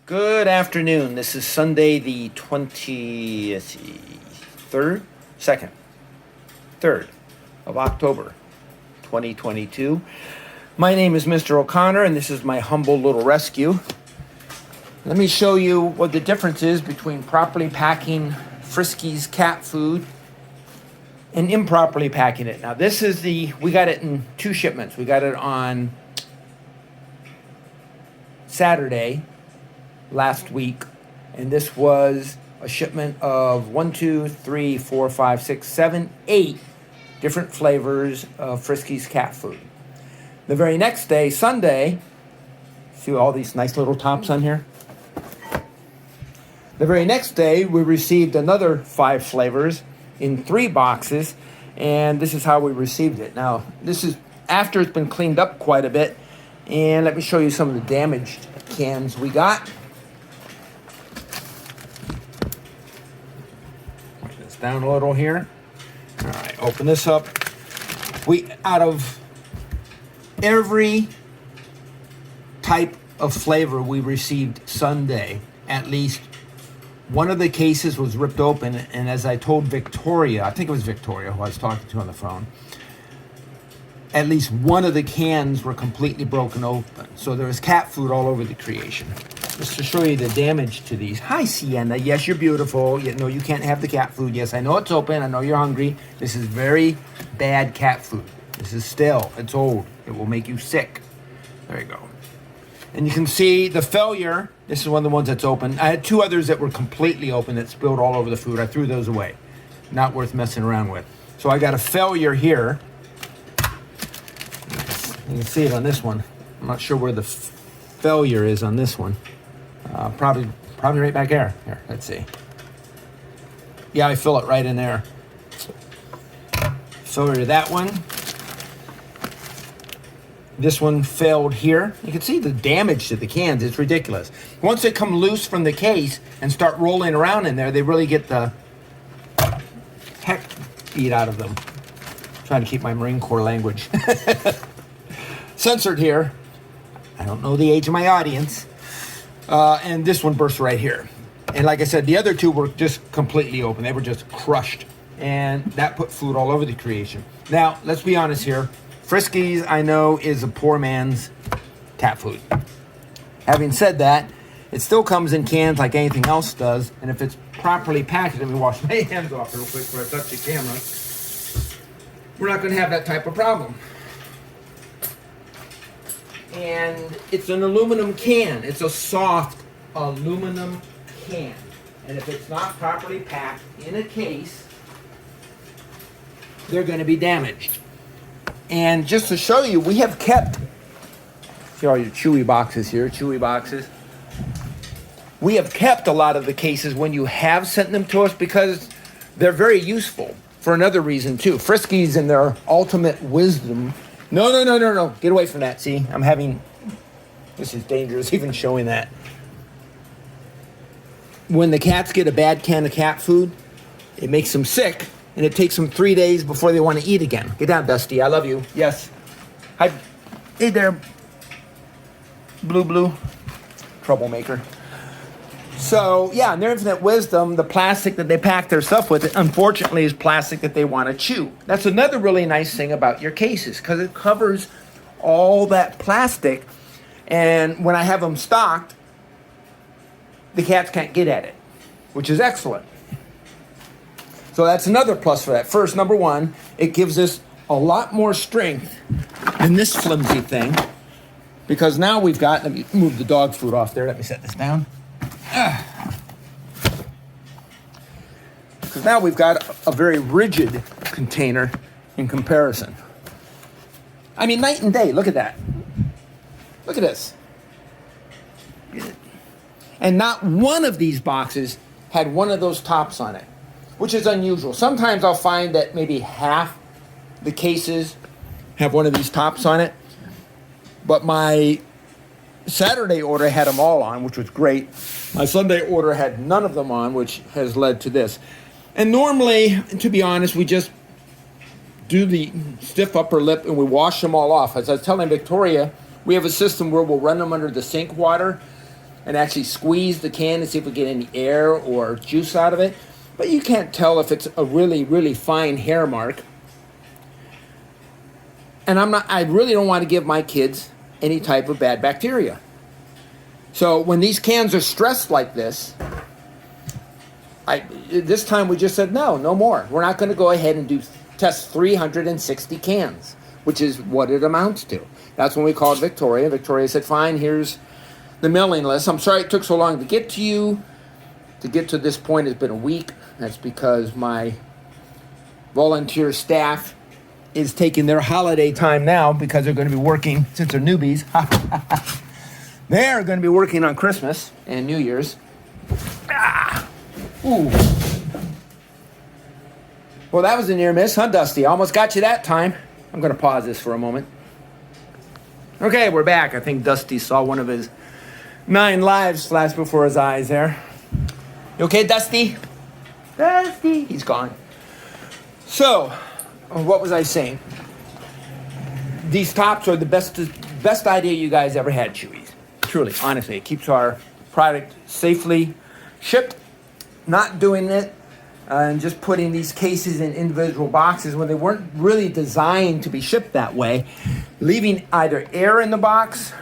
Good afternoon. This is Sunday the 3rd of October, 2022. My name is Mr. O'Connor, and this is my humble little rescue. Let me show you what the difference is between properly packing Friskies cat food and improperly packing it. Now, we got it in two shipments. We got it on Saturday last week, and this was a shipment of 8 different flavors of Friskies cat food. The very next day, Sunday, see all these nice little tops on here? The very next day, we received another 5 flavors in 3 boxes, and this is how we received it. Now, this is after it's been cleaned up quite a bit, and let me show you some of the damaged cans we got. Down a little here. All right, open this up. Out of every type of flavor we received Sunday, at least one of the cases was ripped open, and as I told Victoria, I think it was Victoria who I was talking to on the phone, at least one of the cans were completely broken open. So there was cat food all over the creation. Just to show you the damage to these. Hi, Sienna. Yes, you're beautiful. No, you can't have the cat food. Yes, I know it's open. I know you're hungry. This is very bad cat food. This is stale. It's old. It will make you sick. There you go. And you can see the failure. This is one of the ones that's open. I had 2 others that were completely open that spilled all over the food. I threw those away. Not worth messing around with. So I got a failure here. You can see it on this one. I'm not sure where the failure is on this one. Probably right back there. Here, let's see. Yeah, I fill it right in there. Failure to that one. This one failed here. You can see the damage to the cans. It's ridiculous. Once they come loose from the case and start rolling around in there, they really get the heck beat out of them. Trying to keep my Marine Corps language. Censored here. I don't know the age of my audience. And this one burst right here. And like I said, the other 2 were just completely open. They were just crushed. And that put food all over the creation. Now, let's be honest here. Friskies, I know, is a poor man's cat food. Having said that, it still comes in cans like anything else does. And if it's properly packaged, let me wash my hands off real quick before I touch the camera. We're not going to have that type of problem. And it's an aluminum can. It's a soft aluminum can. And if it's not properly packed in a case, they're going to be damaged. And just to show you, we have kept, see all your Chewy boxes here, Chewy boxes. We have kept a lot of the cases when you have sent them to us because they're very useful for another reason too. Friskies in their ultimate wisdom. No. Get away from that. See, this is dangerous even showing that. When the cats get a bad can of cat food, it makes them sick, and it takes them 3 days before they want to eat again. Get down, Dusty. I love you. Yes. Hi. Hey there, Blue. Troublemaker. So, yeah, in their infinite wisdom, the plastic that they pack their stuff with, unfortunately, is plastic that they want to chew. That's another really nice thing about your cases, because it covers all that plastic, and when I have them stocked, the cats can't get at it, which is excellent. So that's another plus for that. First, number 1, it gives us a lot more strength than this flimsy thing, because now we've got, let me move the dog food off there, let me set this down. Because now we've got a very rigid container in comparison. I mean, night and day. Look at that. Look at this. And not one of these boxes had one of those tops on it, which is unusual. Sometimes I'll find that maybe half the cases have one of these tops on it. But my Saturday order had them all on, which was great. My Sunday order had none of them on, which has led to this. And normally, to be honest, we just do the stiff upper lip and we wash them all off. As I was telling Victoria, we have a system where we'll run them under the sink water and actually squeeze the can to see if we get any air or juice out of it. But you can't tell if it's a really, really fine hair mark. And I really don't want to give my kids any type of bad bacteria. So when these cans are stressed like this, this time we just said, no more. We're not going to go ahead and test 360 cans, which is what it amounts to. That's when we called Victoria. Victoria said, fine, here's the mailing list. I'm sorry it took so long to get to you. To get to this point has been a week. That's because my volunteer staff is taking their holiday time now because they're going to be working, since they're newbies. They're going to be working on Christmas and New Year's. Ooh. Well, that was a near miss, huh, Dusty? Almost got you that time. I'm going to pause this for a moment. Okay, we're back. I think Dusty saw one of his 9 lives flash before his eyes there. You okay, Dusty? Dusty. He's gone. So, what was I saying? These tops are the best idea you guys ever had, Chewy. Truly, honestly, it keeps our product safely shipped. Not doing it and just putting these cases in individual boxes when they weren't really designed to be shipped that way. Leaving either air in the box.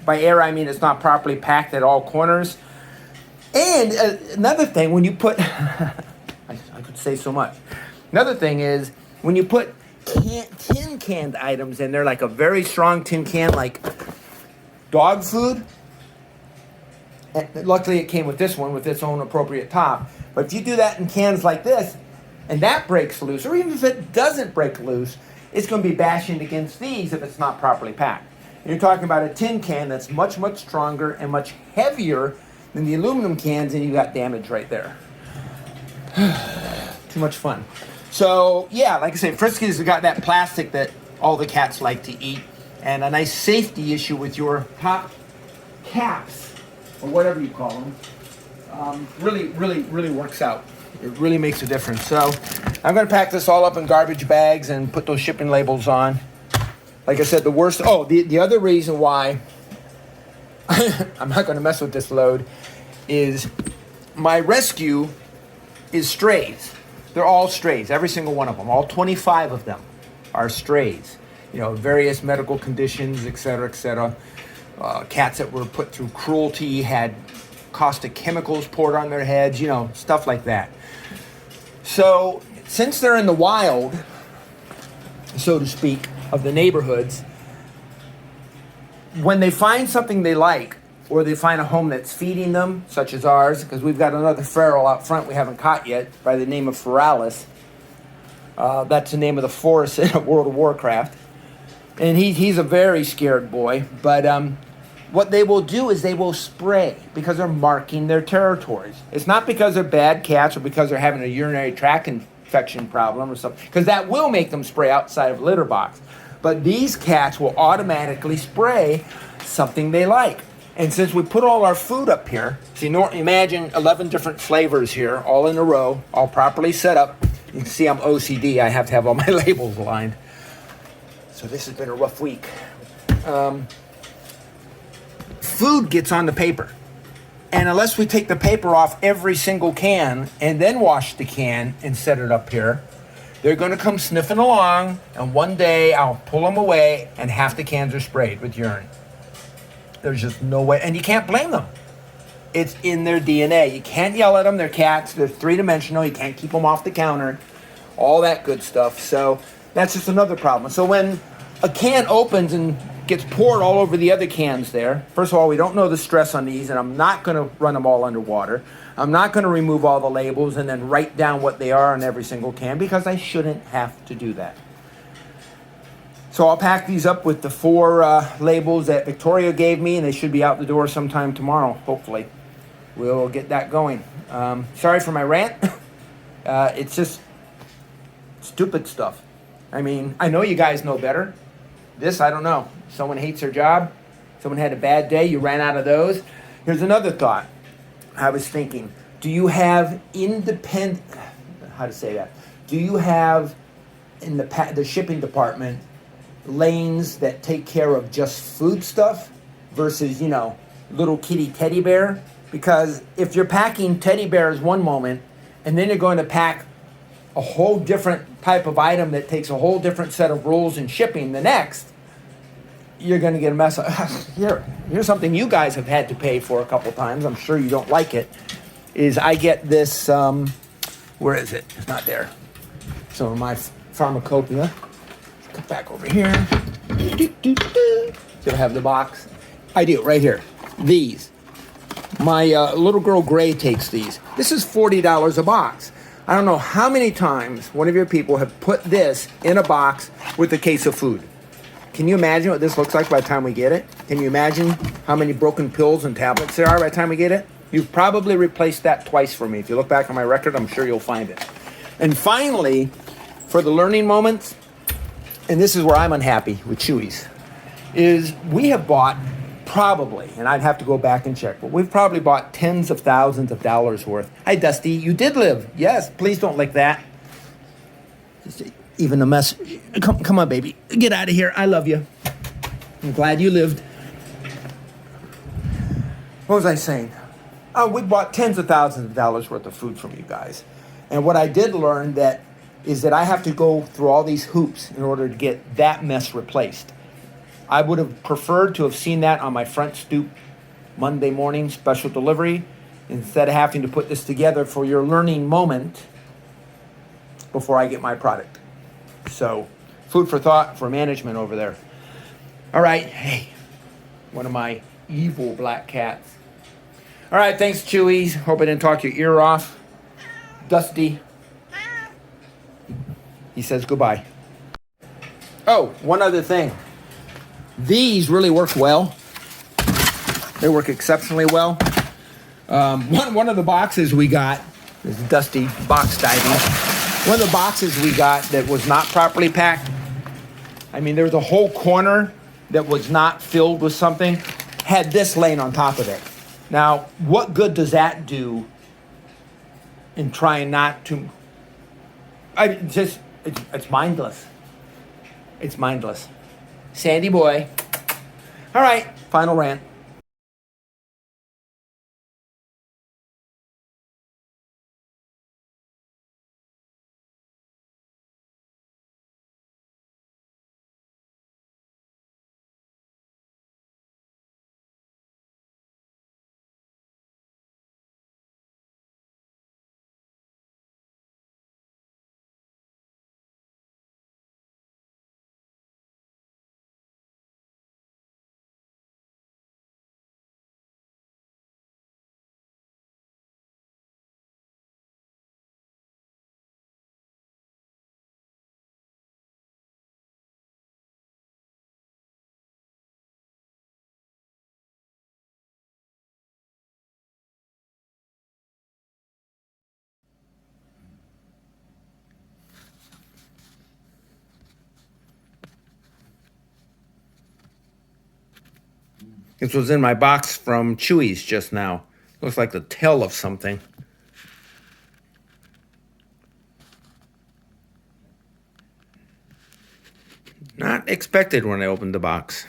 By air, I mean it's not properly packed at all corners. And another thing, when you put, I could say so much. Another thing is, when you put tin canned items in there, like a very strong tin can, like dog food, and luckily it came with this one with its own appropriate top. But if you do that in cans like this, and that breaks loose, or even if it doesn't break loose, it's going to be bashing against these if it's not properly packed. And you're talking about a tin can that's much, much stronger and much heavier than the aluminum cans, and you got damage right there. Too much fun. So, yeah, like I say, Friskies have got that plastic that all the cats like to eat, and a nice safety issue with your top caps, or whatever you call them, really works out. It really makes a difference. So, I'm going to pack this all up in garbage bags and put those shipping labels on. Like I said, the other reason why I'm not going to mess with this load is my rescue is strays. They're all strays, every single one of them. All 25 of them are strays. You know, various medical conditions, et cetera, et cetera. Cats that were put through cruelty, had caustic chemicals poured on their heads, you know, stuff like that. So, since they're in the wild, so to speak, of the neighborhoods, when they find something they like, or they find a home that's feeding them, such as ours, because we've got another feral out front we haven't caught yet, by the name of Feralis. That's the name of the forest in World of Warcraft. And he's a very scared boy. But what they will do is they will spray, because they're marking their territories. It's not because they're bad cats or because they're having a urinary tract infection problem or something, because that will make them spray outside of a litter box. But these cats will automatically spray something they like. And since we put all our food up here, see, imagine 11 different flavors here, all in a row, all properly set up. You can see I'm OCD. I have to have all my labels aligned. So this has been a rough week. Food gets on the paper. And unless we take the paper off every single can and then wash the can and set it up here, they're going to come sniffing along, and one day I'll pull them away and half the cans are sprayed with urine. There's just no way, and you can't blame them. It's in their DNA. You can't yell at them. They're cats. They're three-dimensional. You can't keep them off the counter. All that good stuff. So that's just another problem. So when a can opens and gets poured all over the other cans there, first of all, we don't know the stress on these, and I'm not going to run them all underwater. I'm not going to remove all the labels and then write down what they are on every single can, because I shouldn't have to do that. So I'll pack these up with the 4 labels that Victoria gave me, and they should be out the door sometime tomorrow, hopefully. We'll get that going. Sorry for my rant. It's just stupid stuff. I mean, I know you guys know better. This, I don't know. Someone hates their job. Someone had a bad day. You ran out of those. Here's another thought. I was thinking, do you have independent, how to say that? Do you have in the shipping department lanes that take care of just food stuff versus, little kitty teddy bear, because if you're packing teddy bears one moment and then you're going to pack a whole different type of item that takes a whole different set of rules and shipping the next, you're going to get a mess. Here's something you guys have had to pay for a couple times. I'm sure you don't like it. Is I get this, where is it? It's not there. Some of my pharmacopoeia. Come back over here. So I have the box. I do, right here. These. My little girl Gray takes these. This is $40 a box. I don't know how many times one of your people have put this in a box with a case of food. Can you imagine what this looks like by the time we get it? Can you imagine how many broken pills and tablets there are by the time we get it? You've probably replaced that twice for me. If you look back on my record, I'm sure you'll find it. And finally, for the learning moments, and this is where I'm unhappy with Chewy's, is we have bought probably, and I'd have to go back and check, but we've probably bought tens of thousands of dollars worth. Hi, Dusty, you did live. Yes, please don't lick that. Even a mess. Come on, baby. Get out of here. I love you. I'm glad you lived. What was I saying? We bought tens of thousands of dollars worth of food from you guys. And what I did learn is that I have to go through all these hoops in order to get that mess replaced. I would have preferred to have seen that on my front stoop Monday morning special delivery instead of having to put this together for your learning moment before I get my product. So, food for thought for management over there. All right, hey, one of my evil black cats. All right, thanks, Chewy. Hope I didn't talk your ear off. Dusty. He says goodbye. Oh, one other thing. These really work well. They work exceptionally well. One of the boxes we got, this is Dusty box diving. One of the boxes we got that was not properly packed, I mean, there was a whole corner that was not filled with something, had this laying on top of it. Now, what good does that do in trying not to... It's mindless. It's mindless. Sandy boy. All right, final rant. This was in my box from Chewy's just now. Looks like the tail of something. Not expected when I opened the box.